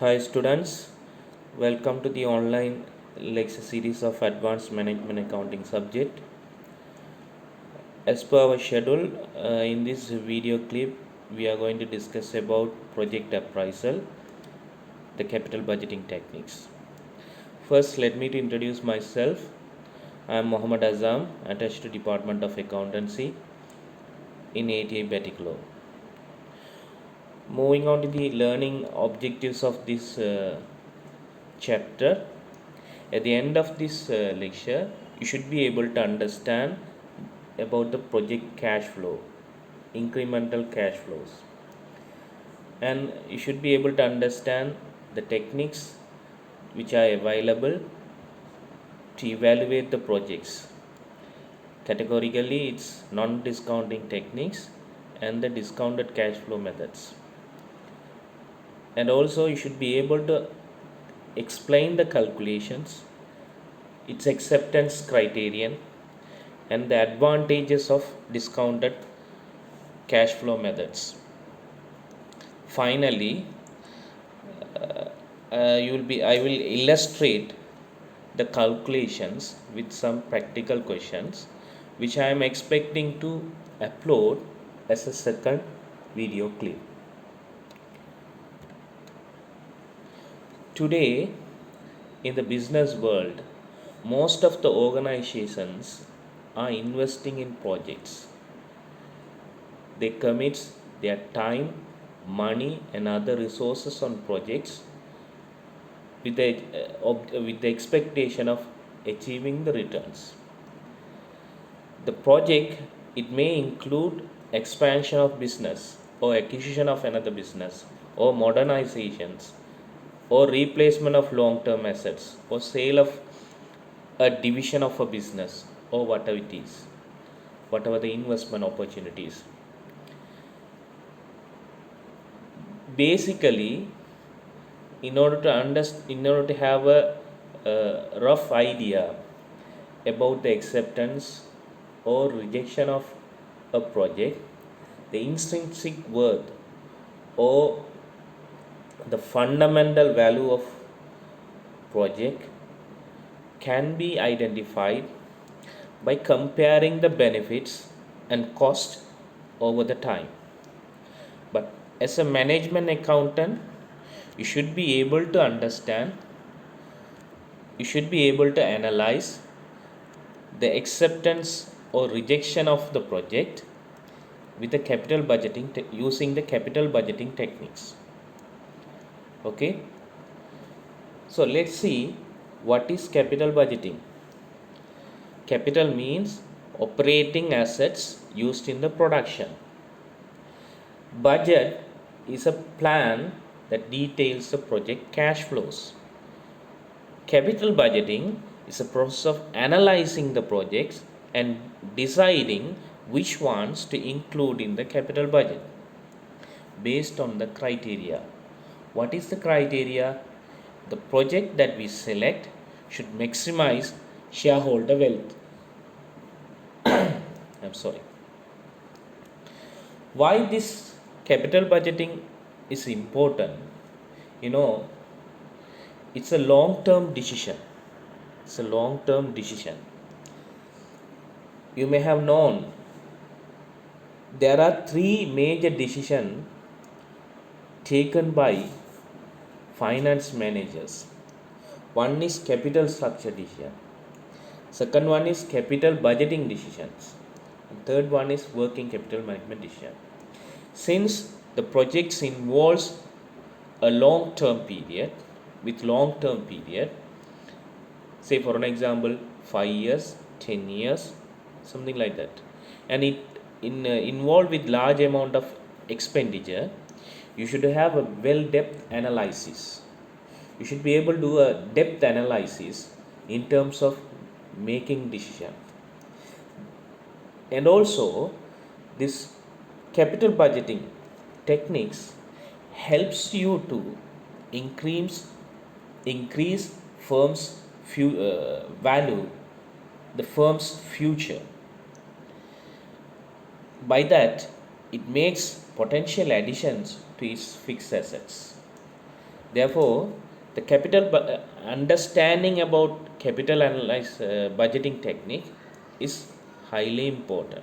Hi students, welcome to the online lecture series of Advanced Management Accounting subject. As per our schedule, in this video clip, we are going to discuss about project appraisal, the capital budgeting techniques. First, let me to introduce myself. I am Mohammad Azam, attached to Department of Accountancy in ATI Baticulo. Moving on to the learning objectives of this chapter. At the end of this lecture, you should be able to understand about the project cash flow, incremental cash flows, and you should be able to understand the techniques which are available to evaluate the projects. Categorically, it's non-discounting techniques and the discounted cash flow methods. And also, you should be able to explain the calculations, its acceptance criterion, and the advantages of discounted cash flow methods. Finally, I will illustrate the calculations with some practical questions which I am expecting to upload as a second video clip. Today, in the business world, most of the organizations are investing in projects. They commit their time, money, and other resources on projects with the expectation of achieving the returns. The project, it may include expansion of business or acquisition of another business or modernizations or replacement of long-term assets or sale of a division of a business or whatever it is, whatever the investment opportunities. Basically, in order to have a rough idea about the acceptance or rejection of a project, the intrinsic worth or the fundamental value of project can be identified by comparing the benefits and cost over the time. But as a management accountant, you should be able to understand, you should be able to analyze the acceptance or rejection of the project with the capital budgeting using the capital budgeting techniques. Okay, so let's see what is capital budgeting. Capital means operating assets used in the production. Budget is a plan that details the project cash flows. Capital budgeting is a process of analyzing the projects and deciding which ones to include in the capital budget based on the criteria. What is the criteria? The project that we select should maximize shareholder wealth. I'm sorry. Why this capital budgeting is important? You know, it's a long-term decision. It's a long-term decision. You may have known there are three major decisions taken by finance managers. One is capital structure decision. Second one is capital budgeting decisions. And third one is working capital management decision. Since the projects involves a long-term period, with long-term period, say for an example 5 years, 10 years, something like that, and it involved with large amount of expenditure, you should have a well-depth analysis. You should be able to do a depth analysis in terms of making decision. And also, this capital budgeting techniques helps you to increase firm's value, the firm's future. By that, it makes potential additions to its fixed assets. Therefore, the understanding about capital analyze budgeting technique is highly important.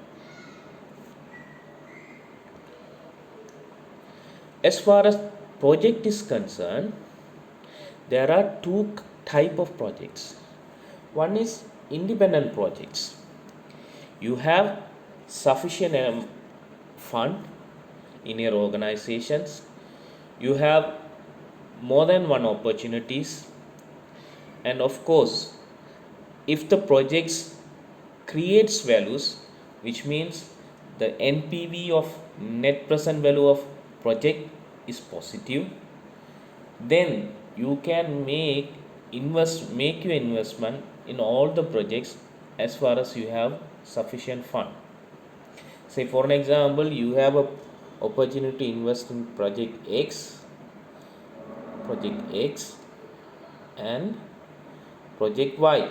As far as project is concerned, there are two type of projects. One is independent projects. You have sufficient fund in your organizations. You have more than one opportunities, and of course, if the projects creates values, which means the NPV of net present value of project is positive, then you can make your investment in all the projects as far as you have sufficient fund. Say for an example, you have a opportunity to invest in project X and project Y,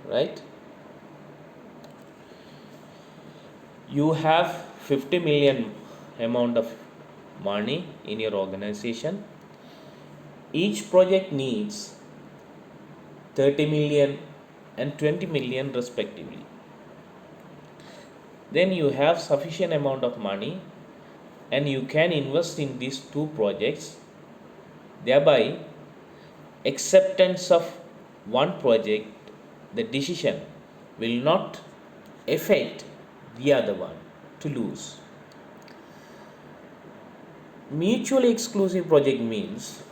right? You have 50 million amount of money in your organization. Each project needs 30 million and 20 million respectively. Then you have sufficient amount of money and you can invest in these two projects, thereby acceptance of one project, the decision will not affect the other one to lose. Mutually exclusive project means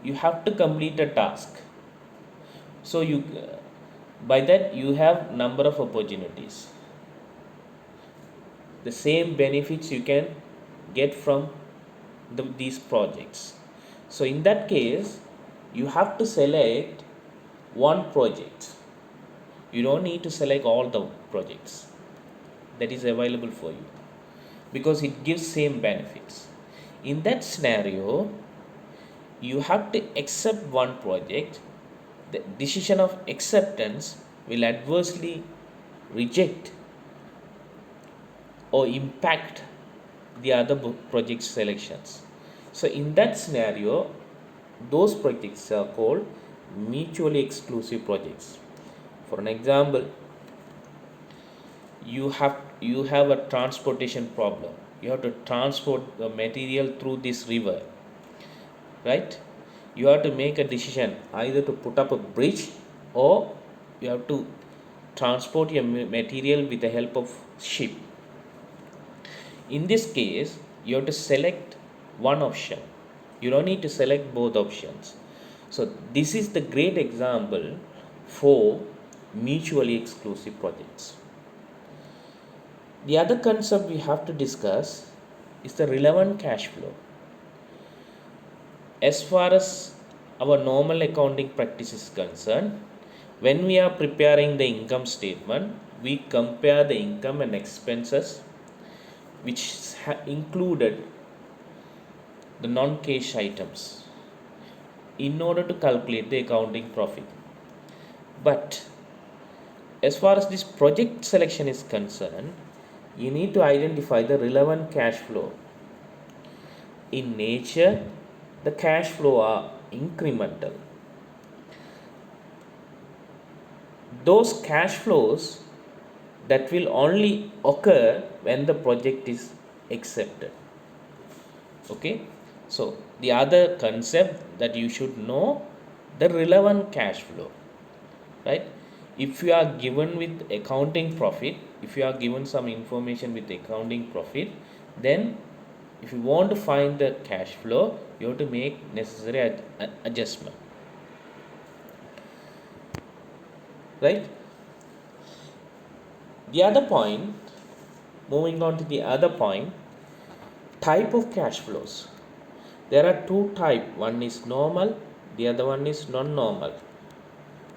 you have to complete a task. So you by that you have number of opportunities. The same benefits you can get from these projects. So in that case, you have to select one project. You don't need to select all the projects that is available for you because it gives same benefits. In that scenario, you have to accept one project. The decision of acceptance will adversely reject or impact the other project selections. So in that scenario, those projects are called mutually exclusive projects. For an example, you have a transportation problem. You have to transport the material through this river, right? You have to make a decision either to put up a bridge or you have to transport your material with the help of ship. In this case, you have to select one option. You don't need to select both options. So this is the great example for mutually exclusive projects. The other concept we have to discuss is the relevant cash flow. As far as our normal accounting practice is concerned, when we are preparing the income statement, we compare the income and expenses which included the non-cash items in order to calculate the accounting profit. But as far as this project selection is concerned, you need to identify the relevant cash flow. In nature, the cash flow are incremental. Those cash flows that will only occur when the project is accepted. Okay, so the other concept that you should know, the relevant cash flow, right? If you are given with accounting profit, if you are given some information with accounting profit, then if you want to find the cash flow, you have to make necessary adjustment, right? The other point, moving on to the other point, type of cash flows. There are two types. One is normal, the other one is non-normal.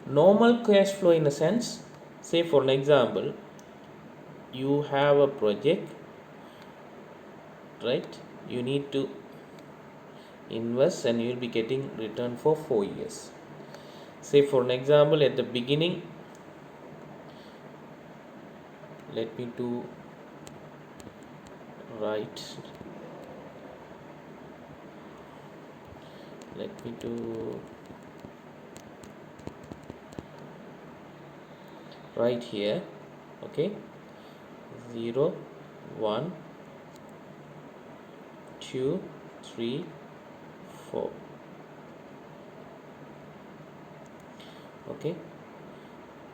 Normal cash flow in a sense, say for an example, you have a project, right? You need to invest and you will be getting return for 4 years. Say for an example, at the beginning, let me to write let me do right here. Okay, 0 1 2 3 4. Okay,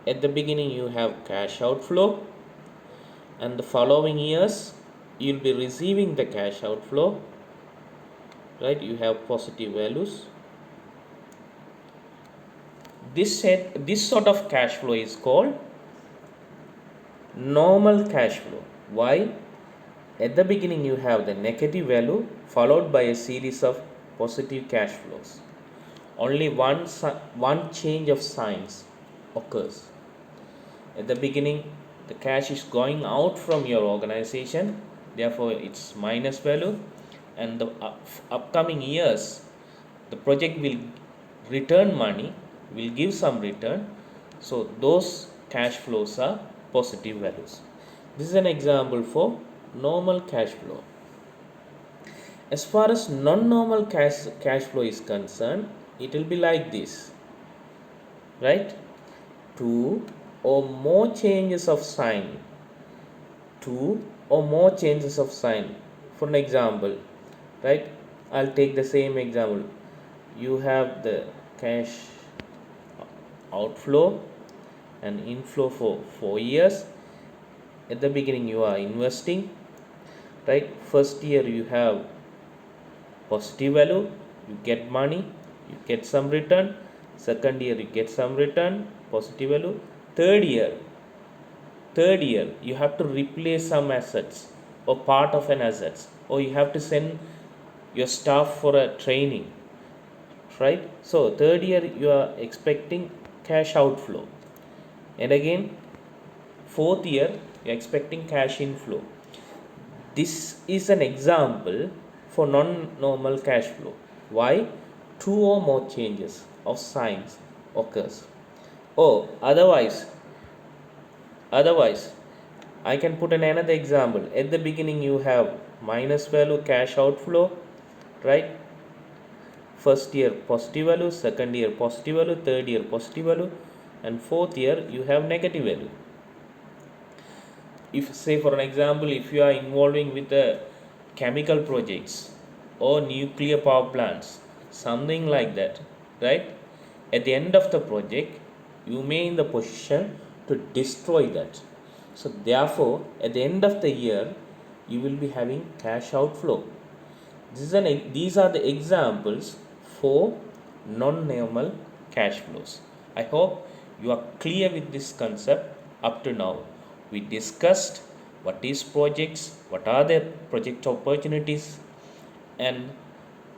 at the beginning you have cash outflow, and the following years you'll be receiving the cash outflow, right? You have positive values. This sort of cash flow is called normal cash flow. Why? At the beginning you have the negative value followed by a series of positive cash flows. Only one change of signs occurs. At the beginning the cash is going out from your organization, therefore it's minus value, and the upcoming years the project will return money, will give some return, so those cash flows are positive values. This is an example for normal cash flow. As far as non-normal cash flow is concerned, it will be like this, right? Two or more changes of sign. Two or more changes of sign. For an example, right? I'll take the same example. You have the cash outflow and inflow for 4 years. At the beginning you are investing, right? First year you have positive value, you get money, you get some return. Second year you get some return, positive value. Third year you have to replace some assets or part of an assets, or you have to send your staff for a training, right? So third year you are expecting cash outflow, and again fourth year you are expecting cash inflow. This is an example for non-normal cash flow. Why? Two or more changes of signs occurs. Oh, otherwise, I can put another example. At the beginning, you have minus value cash outflow, right? First year positive value, second year positive value, third year positive value, and fourth year you have negative value. If, say for an example, if you are involving with the chemical projects or nuclear power plants, something like that, right? At the end of the project you may in the position to destroy that, so therefore at the end of the year you will be having cash outflow. These are the examples for non-normal cash flows. I hope you are clear with this concept. Up to now we discussed what is projects, what are the project opportunities, and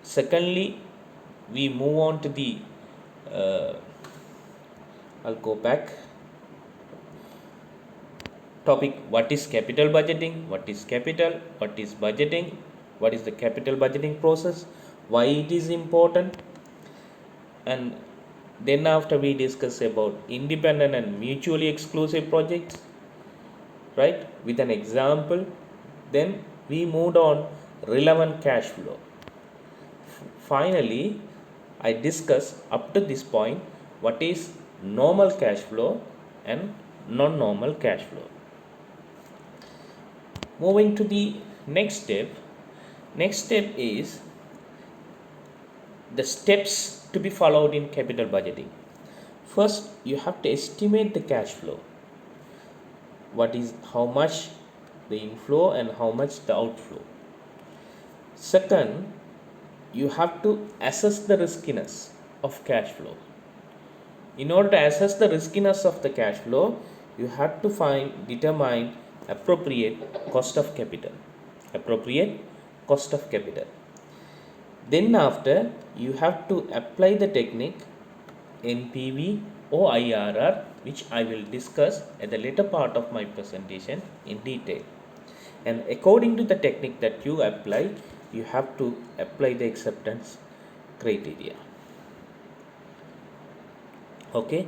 secondly we move on to the I'll go back topic. What is capital budgeting, what is capital, what is budgeting, what is the capital budgeting process, why it is important, and then after we discuss about independent and mutually exclusive projects, right, with an example. Then we moved on relevant cash flow. Finally I discuss up to this point what is normal cash flow and non-normal cash flow. Moving to the next step is the steps to be followed in capital budgeting. First you have to estimate the cash flow. What is, how much the inflow and how much the outflow. Second, you have to assess the riskiness of cash flow. In order to assess the riskiness of the cash flow, you have to determine appropriate cost of capital. Then after, you have to apply the technique NPV or IRR, which I will discuss at the later part of my presentation in detail. And according to the technique that you apply, you have to apply the acceptance criteria. Okay.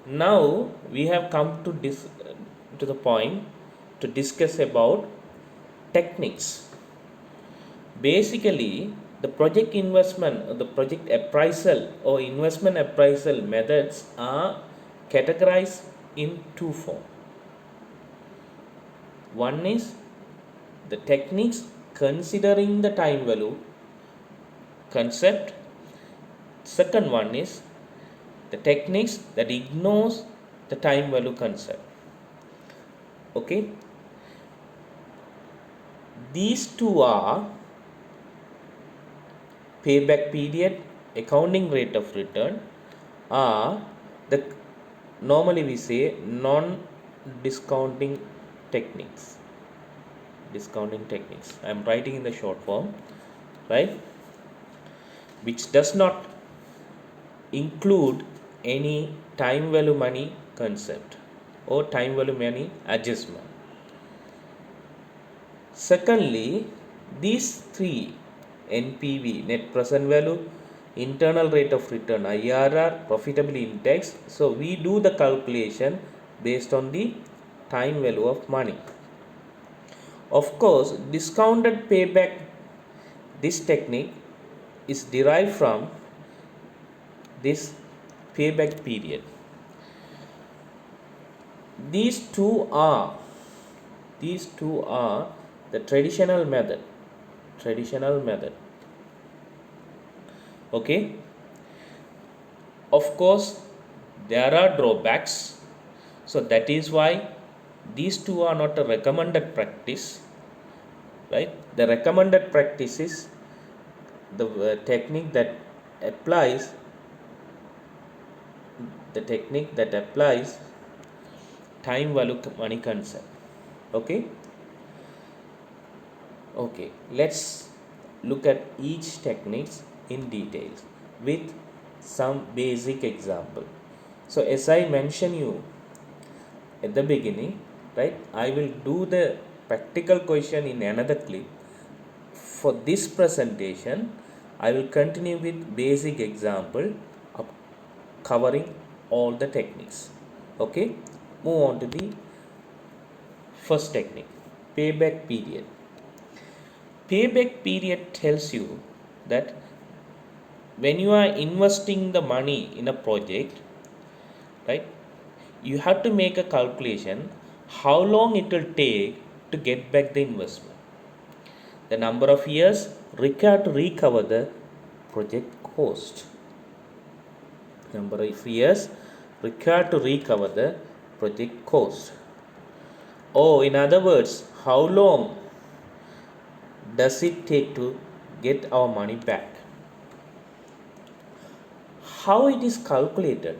Now we have come to the point to discuss about techniques. Basically, the project investment, the project appraisal or investment appraisal methods are categorized in two forms. One is the techniques considering the time value concept. Second one is the techniques that ignores the time value concept. Okay, these two are payback period, accounting rate of return, are the normally we say non-discounting techniques. Discounting techniques. I am writing in the short form, right? Which does not include any time value money concept or time value money adjustment. Secondly, these three, NPV, net present value, internal rate of return, IRR, profitability index. So we do the calculation based on the time value of money. Of course, discounted payback, this technique is derived from this payback period. These two are the traditional method. Okay, of course there are drawbacks, so that is why these two are not a recommended practice, right? The recommended practice is the technique that applies time value money concept. Okay, let's look at each techniques in details with some basic example. So as I mentioned you at the beginning, right, I will do the practical question in another clip. For this presentation, I will continue with basic example of covering all the techniques. Okay, move on to the first technique, payback period. Payback period tells you that when you are investing the money in a project, right, you have to make a calculation how long it will take to get back the investment, the number of years required to recover the project cost, number of years required to recover the project cost, or in other words, how long does it take to get our money back. How it is calculated?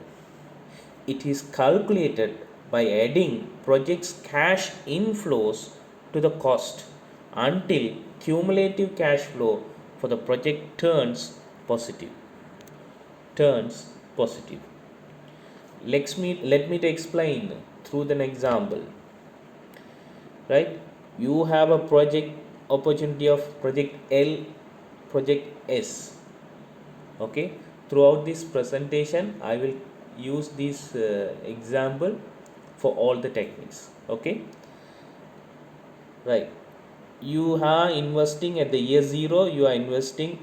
It is calculated by adding project's cash inflows to the cost until cumulative cash flow for the project turns positive. Let me explain through an example. Right? You have a project opportunity of project L, project S. Okay? Throughout this presentation, I will use this example for all the techniques. Okay? Right. You are investing at the year 0, you are investing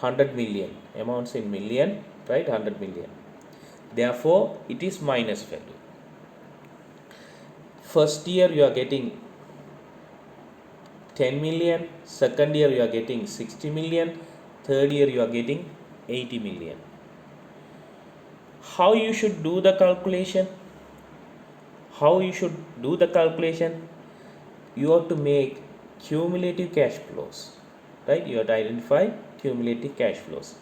100 million, amounts in million, right? 100 million. Therefore, it is minus value. First year you are getting 10 million, second year you are getting 60 million, third year you are getting 80 million. How you should do the calculation? You have to make cumulative cash flows, right? You have to identify cumulative cash flows,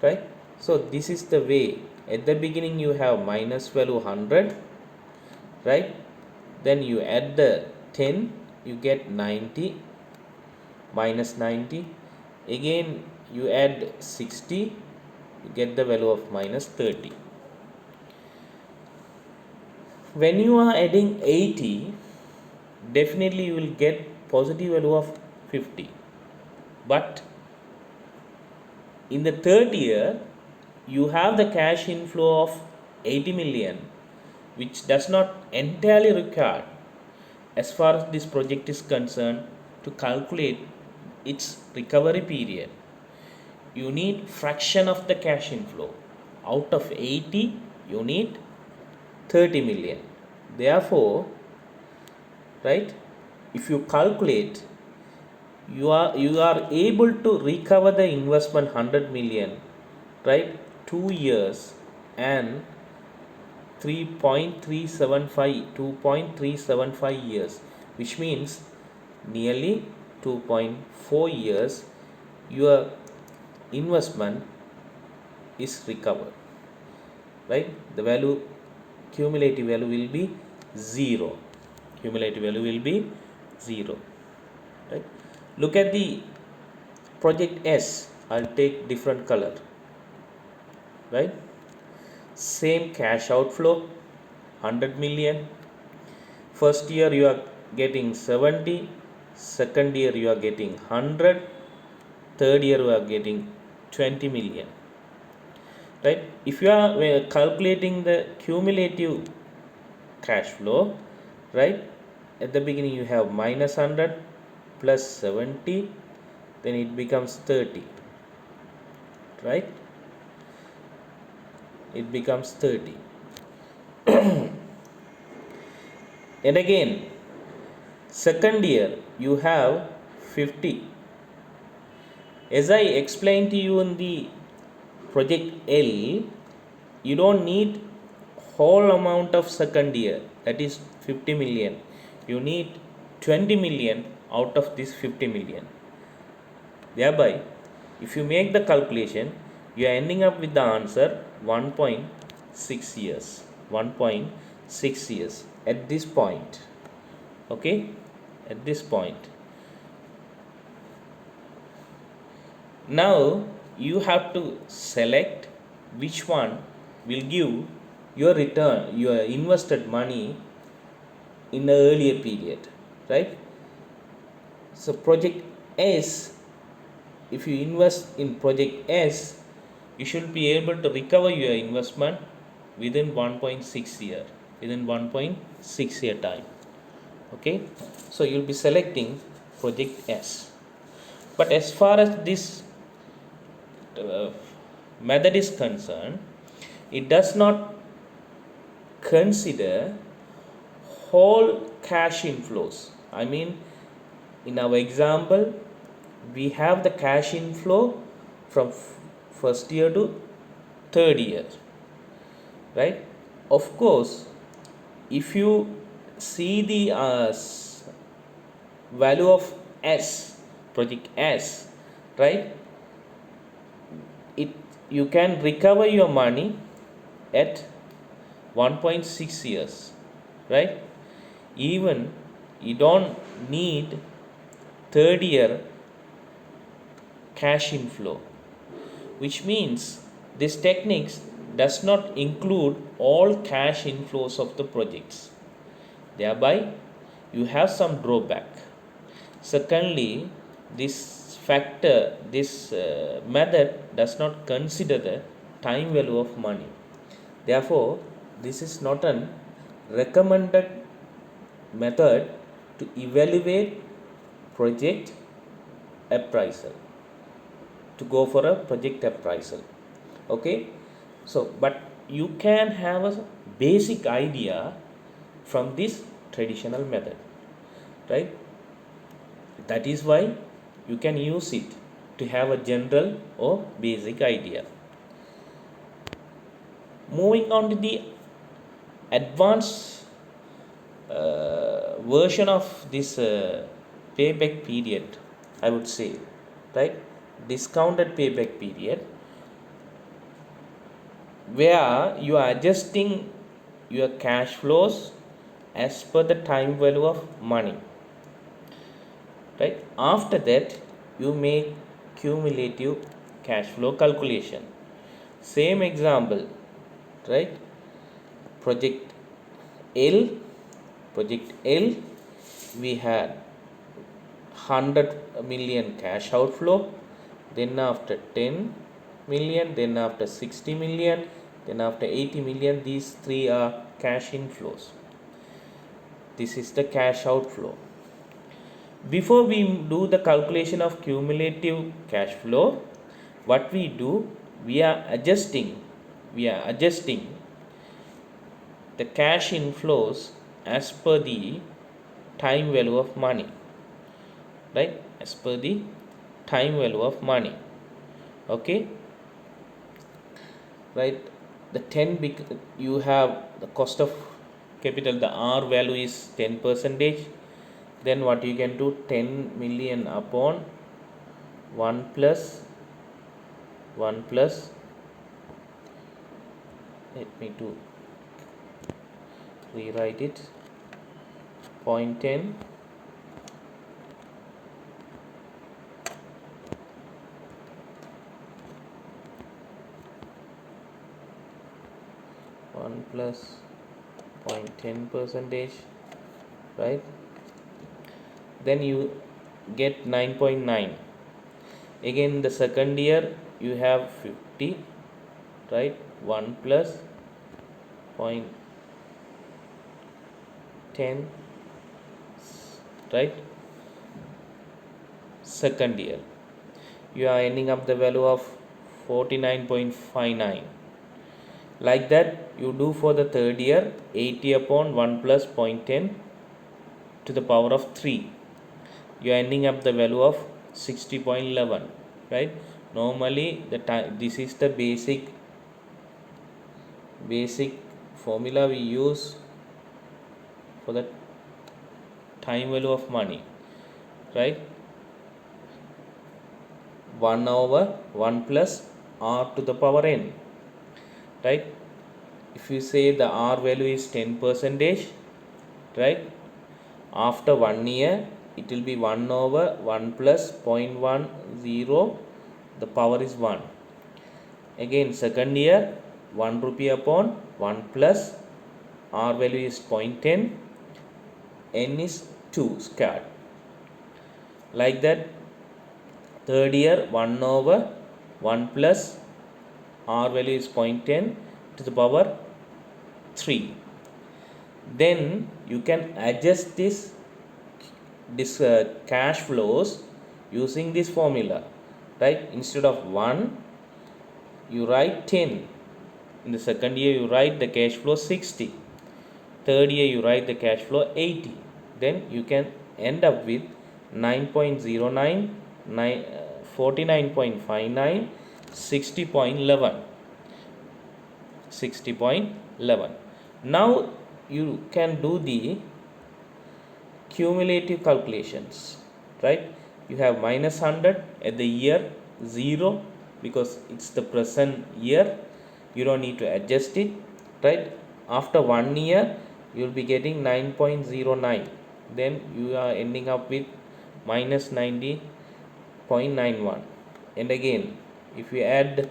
right? So this is the way. At the beginning you have minus value 100, right? Then you add the 10, you get 90, minus 90. Again you add 60, you get the value of minus 30. When you are adding 80, definitely you will get positive value of 50. But in the third year, you have the cash inflow of 80 million, which does not entirely require, as far as this project is concerned, to calculate its recovery period, you need fraction of the cash inflow. Out of 80, you need 30 million. Therefore, right, if you calculate, you are able to recover the investment 100 million, right, 2 years and 2.375 years, which means nearly 2.4 years your investment is recovered, right? The value, cumulative value will be 0. Cumulative value will be 0, right? Look at the project S. I'll take different color, right? Same cash outflow, 100 million. First year you are getting 70, second year you are getting 100, third year you are getting 20 million, right? If you are calculating the cumulative cash flow, right, at the beginning you have minus 100 plus 70, then it becomes 30, right? It becomes 30. And again, second year you have 50. As I explained to you in the project L, you don't need whole amount of second year, that is 50 million. You need 20 million out of this 50 million. Thereby, if you make the calculation, you are ending up with the answer 1.6 years. 1.6 years at this point. Okay, at this point. Now you have to select which one will give your return, your invested money in the earlier period, right? So project S, if you invest in project S, you should be able to recover your investment within 1.6 year, within 1.6 year time. Okay, so you'll be selecting project S. But as far as this method is concerned, it does not consider whole cash inflows. I mean, in our example, we have the cash inflow from first year to third year, right? Of course, if you see the value of S, project S, right, you can recover your money at 1.6 years, right? Even you don't need third year cash inflow, which means this techniques does not include all cash inflows of the projects. Thereby, you have some drawback. Secondly, this method does not consider the time value of money. Therefore, this is not an recommended method to evaluate project appraisal, to go for a project appraisal. Okay, so but you can have a basic idea from this traditional method, right? That is why you can use it to have a general or basic idea. Moving on to the advanced version of this payback period, I would say, right? Discounted payback period, where you are adjusting your cash flows as per the time value of money, right? After that, you make cumulative cash flow calculation. Same example, right? Project L, we had 100 million cash outflow, then after 10 million, then after 60 million, then after 80 million. These three are cash inflows. This is the cash outflow. Before we do the calculation of cumulative cash flow, what we do, we are adjusting the cash inflows as per the time value of money, right? As per the time value of money. Okay, right? The 10 you have the cost of capital, the R value is 10 percentage. Then what you can do, 10 million upon 1 plus, let me do rewrite it, 0.10 1 plus 0.10 percentage, right? Then you get 9.9. Again in the second year you have 50, right? 1 plus 0.10, right? Second year you are ending up the value of 49.59. Like that you do for the third year, 80 upon 1 plus 0.10 to the power of 3. You are ending up the value of 60.11, right? Normally this is the basic formula we use for the time value of money, right? 1 over 1 plus R to the power n, right? If you say the R value is 10 percentage, right? After 1 year it will be 1 over 1 plus 0.10, the power is 1. Again second year, 1 rupee upon 1 plus R value is 0.10, n is 2 squared. Like that third year, 1 over 1 plus R value is 0.10 to the power 3. Then you can adjust this cash flows using this formula, right? Instead of 1 you write 10. In the second year you write the cash flow 60. Third year you write the cash flow 80. Then you can end up with 9.09, 49.59, 60.11. Now you can do the cumulative calculations, right? You have minus 100 at the year 0 because it's the present year, you don't need to adjust it, right? After 1 year you will be getting 9.09. Then you are ending up with minus 90.91. And again if you add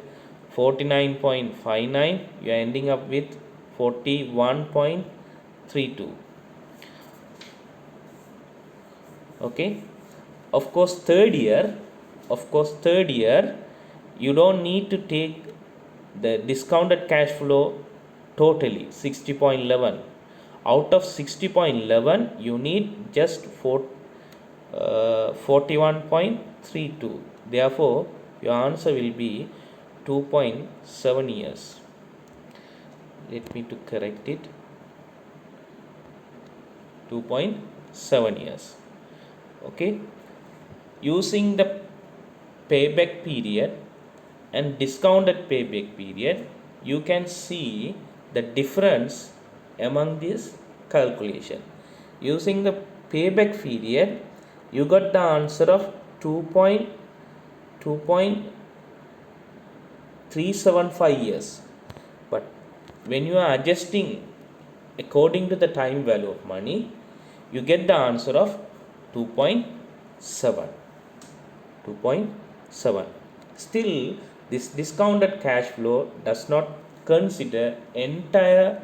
49.59, you are ending up with 41.32. Okay, of course third year you don't need to take the discounted cash flow totally 60.11. Out of 60.11 you need just 41.32. Therefore your answer will be 2.7 years. Let me to correct it, 2.7 years. Okay, using the payback period and discounted payback period, you can see the difference among this calculation. Using the payback period you got the answer of 2.375 years, but when you are adjusting according to the time value of money, you get the answer of 2.7. Still this discounted cash flow does not consider entire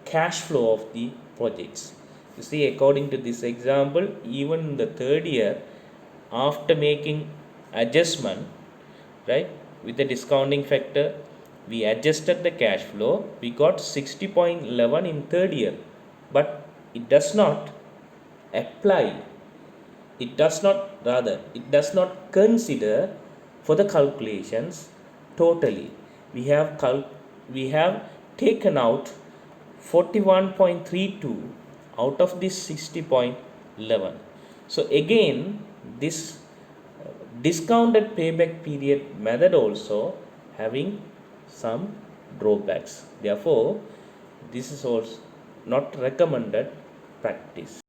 cash flow of the projects. You see, according to this example, even in the third year, after making adjustment, right, with the discounting factor, we adjusted the cash flow, we got 60.11 in third year, but it does not apply it does not consider for the calculations totally. We have taken out 41.32 out of this 60.11. So again, this discounted payback period method also having some drawbacks. Therefore, this is also not recommended practice.